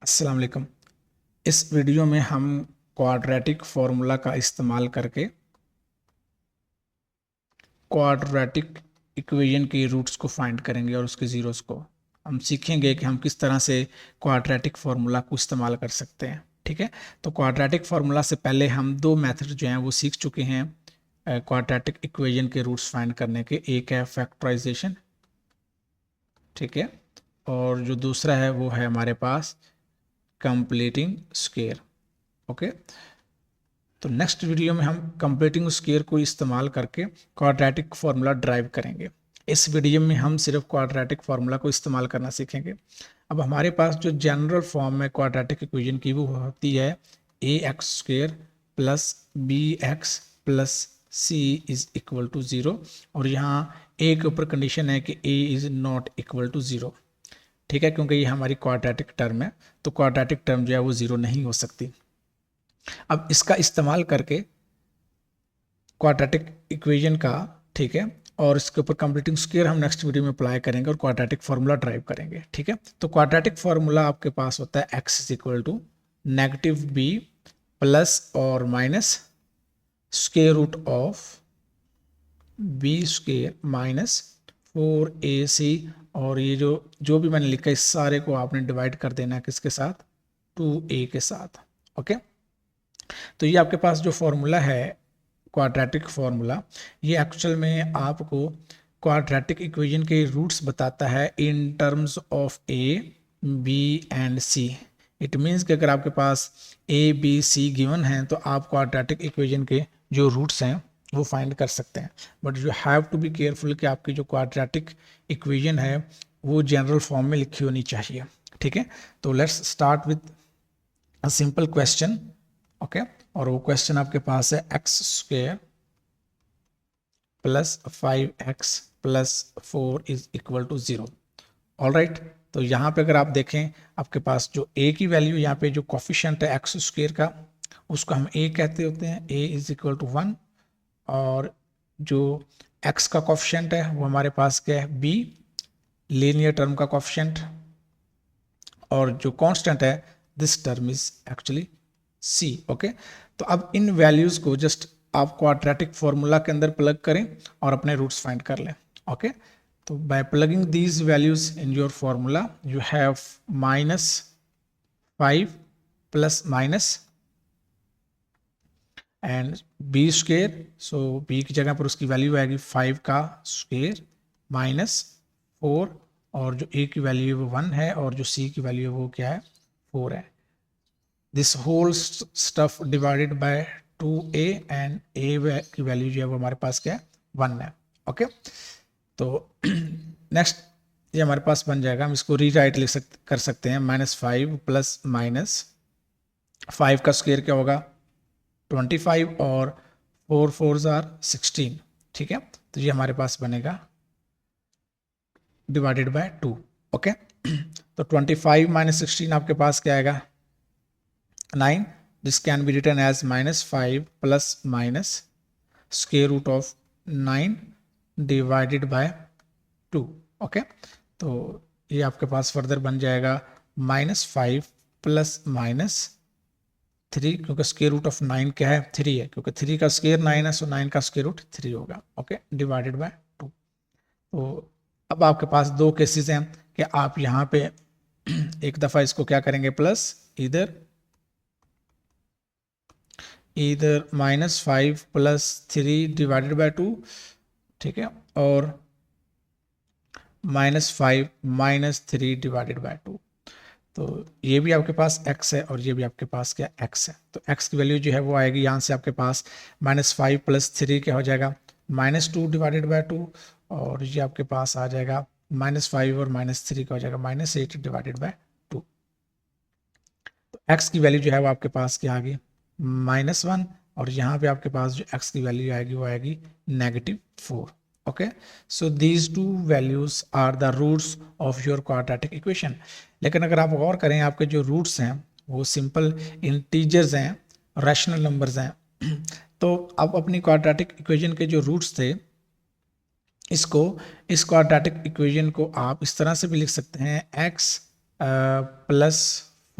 अस्सलाम वालेकुम। इस वीडियो में हम क्वाड्रेटिक फार्मूला का इस्तेमाल करके क्वाड्रेटिक इक्वेशन के रूट्स को फाइंड करेंगे और उसके ज़ीरोस को हम सीखेंगे कि हम किस तरह से क्वाड्रेटिक फार्मूला को इस्तेमाल कर सकते हैं। ठीक है, तो क्वाड्रेटिक फार्मूला से पहले हम दो मेथड जो हैं वो सीख चुके हैं क्वाड्रेटिक इक्वेशन के रूट्स फाइंड करने के। एक है फैक्टराइजेशन, ठीक है, और जो दूसरा है वो है हमारे पास कंप्लीटिंग स्क्वायर। ओके, तो नेक्स्ट वीडियो में हम कंप्लीटिंग स्क्वायर को इस्तेमाल करके क्वाड्रेटिक फार्मूला ड्राइव करेंगे। इस वीडियो में हम सिर्फ क्वाड्रेटिक फार्मूला को इस्तेमाल करना सीखेंगे। अब हमारे पास जो जनरल फॉर्म है क्वाड्रेटिक इक्वेशन की वो होती है a x square plus b x plus c is equal to zero, और यहाँ ए के ऊपर कंडीशन है कि a is not equal to zero. ठीक है, क्योंकि ये हमारी क्वाड्रेटिक टर्म है, तो क्वाड्रेटिक टर्म जो है वो ज़ीरो नहीं हो सकती। अब इसका इस्तेमाल करके क्वाड्रेटिक इक्वेशन का, ठीक है, और इसके ऊपर कंप्लीटिंग स्क्वायर हम नेक्स्ट वीडियो में अप्लाई करेंगे और क्वाड्रेटिक फार्मूला ड्राइव करेंगे। ठीक है, तो क्वाड्रेटिक फार्मूला आपके पास होता है x is equal to negative b plus और minus square root of b square minus 4ac, और ये जो भी मैंने लिखा है इस सारे को आपने डिवाइड कर देना है किसके साथ, 2a के साथ। ओके, तो ये आपके पास जो फॉर्मूला है क्वाड्रेटिक फार्मूला, ये एक्चुअल में आपको क्वाड्रेटिक इक्वेशन के रूट्स बताता है in terms of A B and C. It means कि अगर आपके पास ए बी सी गिवन हैं तो आप क्वाड्रेटिक इक्वेशन के जो रूट्स हैं वो फाइंड कर सकते हैं। But you have to be careful कि आपकी जो क्वाड्रेटिक इक्वेशन है वो जनरल फॉर्म में लिखी होनी चाहिए। ठीक है, तो let's start with a simple question. Okay, और वो क्वेश्चन आपके पास है x square plus 5x plus 4 is equal to zero. All right, तो यहाँ पे अगर आप देखें आपके पास जो a की वैल्यू, यहाँ पे जो कोफिशिएंट है एक्स स्क्वायर का उसको हम a कहते होते हैं, a इज इक्वल टू 1, और जो x का कोफिशिएंट है वो हमारे पास क्या है, b लीनियर टर्म का कोफिशिएंट, और जो कांस्टेंट है this term is actually c। Okay, तो अब इन वैल्यूज को जस्ट आप क्वाड्रेटिक फार्मूला के अंदर प्लग करें और अपने रूट्स फाइंड कर लें। ओके, तो by plugging these values in your formula you have -5 plus minus and b square, so b की जगह पर उसकी वैल्यू आएगी 5 का स्क्वेयर माइनस 4, और जो a की वैल्यू है वो 1 है और जो c की वैल्यू है वो क्या है, 4 है। This whole stuff divided by 2a and a की वैल्यू जो है वो हमारे पास क्या है, 1 है। ओके, तो नेक्स्ट ये हमारे पास बन जाएगा, हम इसको रीराइट कर सकते हैं -5 प्लस माइनस 5 का स्क्वायर क्या होगा 25, और 4 4s आर 16। ठीक है, तो ये हमारे पास बनेगा डिवाइडेड बाय 2। ओके, तो 25 माइनस 16 आपके पास क्या आएगा, 9। This can be written as -5 plus minus square root of 9 divided by 2। Okay, तो ये आपके पास फर्दर बन जाएगा -5 प्लस माइनस 3, क्योंकि स्क्वायर रूट ऑफ 9 क्या है, 3 है, क्योंकि 3 का स्क्वायर 9 है, सो 9 का स्क्वायर रूट 3 होगा। Okay, divided by 2। तो अब आपके पास दो केसेस हैं कि आप यहाँ पे एक दफ़ा इसको क्या करेंगे, प्लस इधर -5 प्लस 3 डिवाइडेड बाय 2, ठीक है, और -5 माइनस 3 डिवाइडेड बाय 2। तो ये भी आपके पास x है और ये भी आपके पास क्या x है, तो x की वैल्यू जो है वो आएगी यहाँ से आपके पास -5 प्लस 3 क्या हो जाएगा, -2 डिवाइडेड बाय 2, और ये आपके पास आ जाएगा -5 और -3 का हो जाएगा -8 डिवाइडेड बाय 2। तो x की वैल्यू जो है वो आपके पास क्या आ गई, -1, और यहाँ पे आपके पास जो x की वैल्यू आएगी वो आएगी -4। Okay, so these two values are the roots of your quadratic equation. लेकिन अगर आप गौर करें आपके जो रूट्स हैं वो सिंपल इंटीजर्स हैं, रैशनल नंबर्स हैं। तो अब अपनी क्वाड्रेटिक इक्वेशन के जो रूट्स थे इस क्वाड्रेटिक इक्वेशन को आप इस तरह से भी लिख सकते हैं, x plus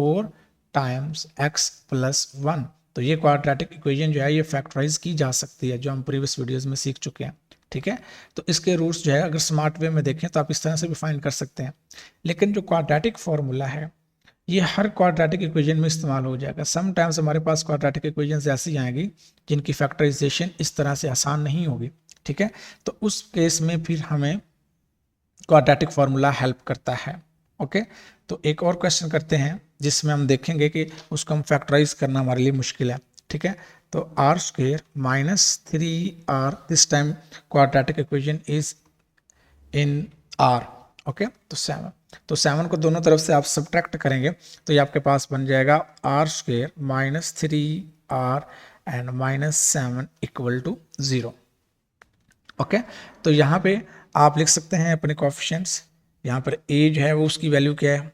4 times x plus 1। तो ये क्वाड्रेटिक इक्वेशन जो है ये फैक्टराइज की जा सकती है, जो हम प्रीवियस वीडियोस में सीख चुके हैं। ठीक है, तो इसके रूट्स जो है अगर स्मार्ट वे में देखें तो आप इस तरह से भी फाइंड कर सकते हैं। लेकिन जो क्वाड्रेटिक फॉर्मूला है ये हर क्वाड्रेटिक इक्वेशन में इस्तेमाल हो जाएगा। समटाइम्स हमारे पास क्वाड्रेटिक इक्वेशंस ऐसी आएंगी जिनकी फैक्टराइजेशन इस तरह से आसान नहीं होगी। ठीक है, तो उस केस में फिर हमें क्वाड्रेटिक फार्मूला हेल्प करता है। ओके, तो एक और क्वेश्चन करते हैं जिसमें हम देखेंगे कि उसको हम फैक्टराइज करना हमारे लिए मुश्किल है। ठीक है, तो r square minus 3r, this time quadratic equation is in r. Okay, तो 7, तो 7 को दोनों तरफ से आप सब्ट्रैक्ट करेंगे तो ये आपके पास बन जाएगा r square minus 3r and minus 7 equal to 0। Okay, तो यहाँ पे आप लिख सकते हैं अपने कोएफिशिएंट्स। यहाँ पर a जो है वो उसकी वैल्यू क्या है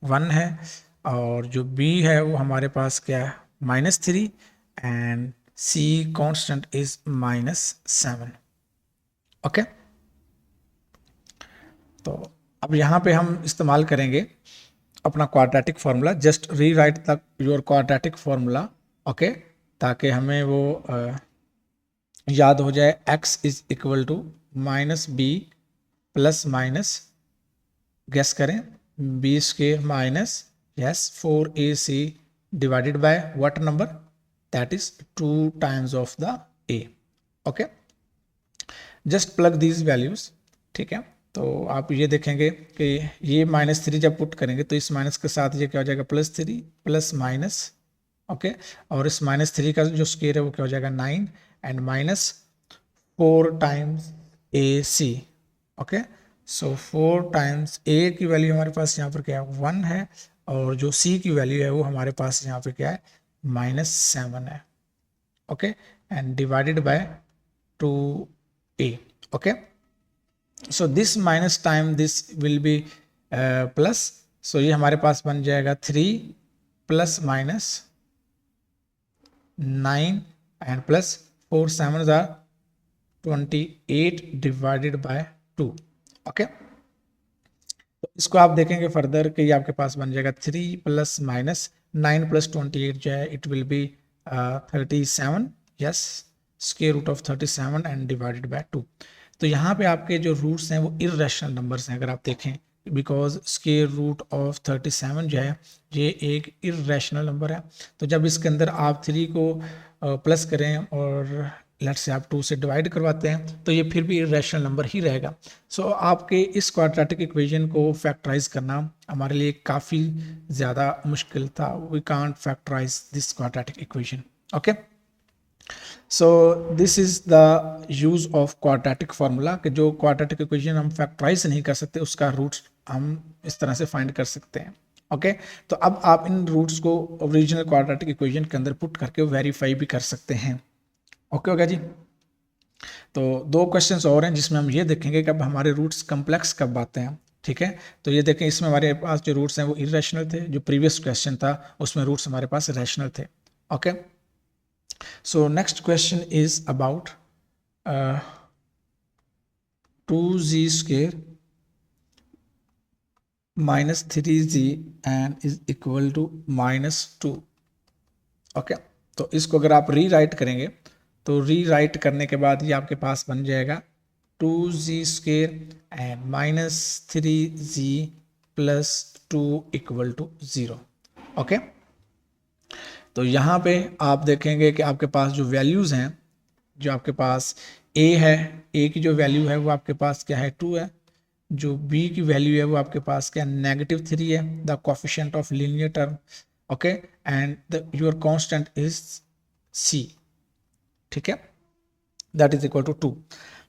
1 है, और जो b है वो हमारे पास क्या है -3 and c constant is -7। Okay, तो अब यहाँ पे हम इस्तेमाल करेंगे अपना quadratic formula. Just rewrite the your quadratic formula. Okay, ताकि हमें वो याद हो जाए। x is equal to minus B plus minus, guess करें, B square minus yes 4ac divided by what number, that is 2 times of the a। Okay, just plug these values. ठीक है, तो आप ये देखेंगे कि ये -3 जब पुट करेंगे तो इस माइनस के साथ ये क्या हो जाएगा +3 प्लस माइनस। ओके, और इस -3 का जो स्क्वायर है वो क्या हो जाएगा 9 and -4 times ac। Okay, so 4 times a की वैल्यू हमारे पास यहाँ पर क्या है 1 है, और जो c की वैल्यू है वो हमारे पास यहाँ पे क्या है -7 है। Okay, and divided by 2a। Okay, so this minus time this will be plus, so ये हमारे पास बन जाएगा 3 plus minus 9 and plus 4 7 are 28 divided by 2। Okay, तो इसको आप देखेंगे फर्दर कि ये आपके पास बन जाएगा 3 प्लस माइनस 9 प्लस 28 जो है it will be 37, yes, square root of 37 and divided by 2। तो यहाँ पे आपके जो रूट्स हैं वो इर्रेशनल नंबर्स हैं अगर आप देखें, बिकॉज स्क्वायर रूट ऑफ 37 जो है ये एक इर्रेशनल नंबर है। तो जब इसके अंदर आप 3 को प्लस करें और लेट्स से आप 2 से डिवाइड करवाते हैं तो ये फिर भी इर्रेशनल नंबर ही रहेगा। सो आपके इस क्वाड्रेटिक इक्वेशन को फैक्टराइज करना हमारे लिए काफ़ी ज़्यादा मुश्किल था। We can't factorise this quadratic equation. Okay, so this is the use of quadratic formula कि जो क्वाड्रेटिक इक्वेशन हम फैक्टराइज नहीं कर सकते उसका रूट्स हम इस तरह से फाइंड कर सकते हैं। ओके, तो अब आप इन रूट्स को ओरिजिनल क्वाड्रेटिक इक्वेशन के अंदर पुट करके वेरीफाई भी कर सकते हैं। ओके हो गया जी। तो 2 क्वेश्चंस और हैं जिसमें हम ये देखेंगे कि अब हमारे रूट्स कम्प्लेक्स कब आते हैं। ठीक है, तो ये देखें इसमें हमारे पास जो रूट्स हैं वो इरेशनल थे, जो प्रीवियस क्वेश्चन था उसमें रूट्स हमारे पास रैशनल थे। Okay, so next question is about 2z square minus 3z and is equal to -2। Okay, तो इसको अगर आप री राइट करेंगे तो री राइट करने के बाद ये आपके पास बन जाएगा 2z square and -3z plus 2 equal to 0। Okay, तो यहाँ पे आप देखेंगे कि आपके पास जो वैल्यूज़ हैं, जो आपके पास a है, a की जो वैल्यू है वो आपके पास क्या है 2 है, जो b की वैल्यू है वो आपके पास क्या -3 है, the coefficient of linear term. Okay, and your constant is c। ठीक है, दैट इज इक्वल टू 2।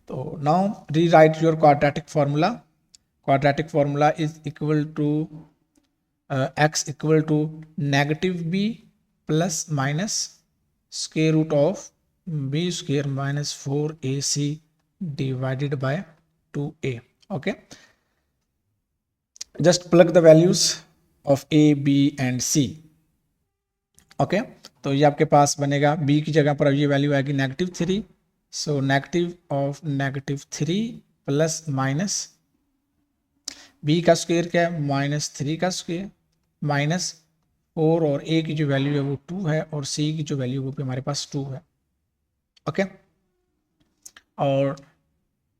तो now rewrite your quadratic formula. Quadratic formula is equal to x equal to -b plus minus square root of b square minus 4ac divided by 2a। Okay, just plug the values of a, b and c। Okay, तो ये आपके पास बनेगा b की जगह पर अब ये value आएगी -3, so negative of -3 plus minus b का स्क्वायर क्या है -3 का स्क्वायर माइनस 4 और ए की जो वैल्यू है वो 2 है और सी की जो वैल्यू वो भी हमारे पास 2 है। ओके, और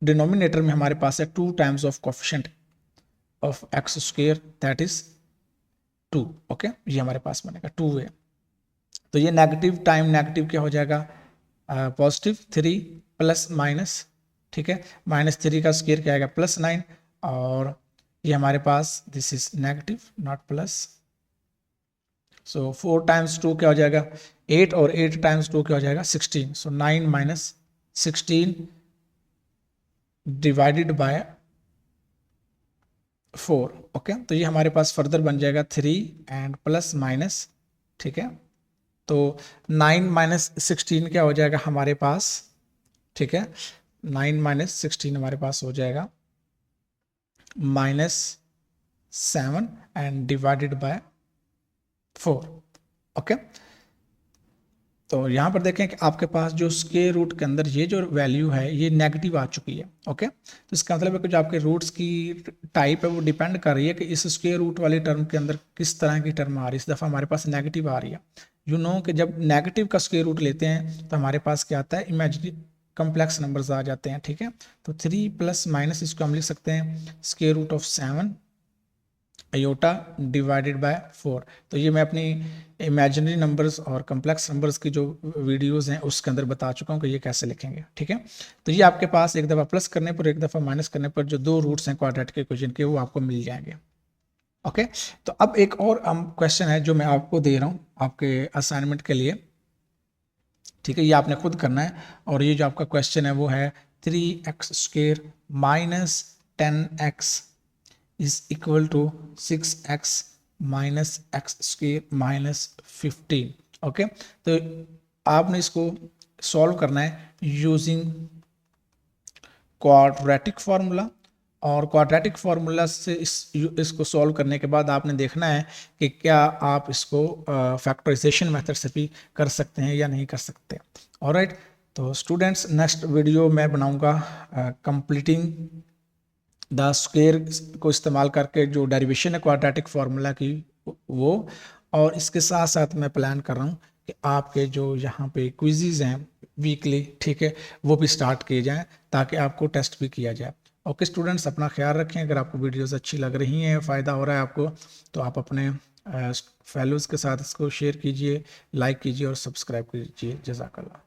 डिनोमिनेटर में हमारे पास है 2 times of coefficient of x square that is 2। Okay, ये हमारे पास बनेगा 2 है। तो ये नेगेटिव टाइम नेगेटिव क्या हो जाएगा, पॉजिटिव 3 प्लस माइनस, ठीक है, -3 का स्क्वायर क्या आएगा +9, और ये हमारे पास this is negative not plus. So 4 times 2 क्या हो जाएगा 8 और 8 टाइम्स 2 क्या हो जाएगा 16। सो 9 माइनस 16 डिवाइडेड बाय 4। ओके, तो ये हमारे पास फर्दर बन जाएगा 3 एंड प्लस माइनस, ठीक है, तो 9 माइनस 16 क्या हो जाएगा हमारे पास, ठीक है, 9 माइनस 16 हमारे पास हो जाएगा -7 एंड डिवाइडेड बाय 4। ओके, तो यहाँ पर देखें कि आपके पास जो स्क्वायर रूट के अंदर ये जो वैल्यू है ये नेगेटिव आ चुकी है। ओके, तो इसका मतलब है कि जो आपके रूट्स की टाइप है वो डिपेंड कर रही है कि इस स्क्वायर रूट वाले टर्म के अंदर किस तरह की टर्म आ रही है। इस दफ़ा हमारे पास नेगेटिव आ रही है। यू नो कि जब नेगेटिव का स्क्वायर रूट लेते हैं तो हमारे पास क्या आता है, इमेजिनरी कम्प्लेक्स नंबर्स आ जाते हैं। ठीक है, तो 3 प्लस माइनस इसको हम लिख सकते हैं square root of 7 iota divided by 4। तो ये मैं अपनी इमेजिनरी नंबर्स और कम्प्लेक्स नंबर्स की जो वीडियोस हैं उसके अंदर बता चुका हूँ कि ये कैसे लिखेंगे। ठीक है, तो ये आपके पास एक दफ़ा प्लस करने पर एक दफ़ा माइनस करने पर जो दो रूट्स हैं क्वाड्रेटिक इक्वेशन के वो आपको मिल जाएंगे। ओके, तो अब एक और क्वेश्चन है जो मैं आपको दे रहा हूँ आपके असाइनमेंट के लिए। ठीक है, ये आपने खुद करना है, और ये जो आपका क्वेश्चन है वो है 3x² minus 10x is equal to 6x minus x² minus 15। Okay, तो आपने इसको सॉल्व करना है यूजिंग क्वाड्रेटिक फार्मूला, और क्वाड्रेटिक फार्मूला से इसको सॉल्व करने के बाद आपने देखना है कि क्या आप इसको फैक्टराइजेशन मेथड से भी कर सकते हैं या नहीं कर सकते। ऑलराइट, तो स्टूडेंट्स नेक्स्ट वीडियो मैं बनाऊंगा कंप्लीटिंग द स्क्वायर को इस्तेमाल करके जो डेरिवेशन है क्वाड्रेटिक फार्मूला की वो, और इसके साथ साथ मैं प्लान कर रहा हूँ कि आपके जो यहाँ पे क्विज़ेज हैं वीकली, ठीक है, वो भी स्टार्ट किए जाएं ताकि आपको टेस्ट भी किया जाए। ओके स्टूडेंट्स, अपना ख्याल रखें। अगर आपको वीडियोस अच्छी लग रही हैं, फ़ायदा हो रहा है आपको, तो आप अपने फेलोज़ के साथ इसको शेयर कीजिए, लाइक कीजिए और सब्सक्राइब कीजिए। जज़ाकल्लाह।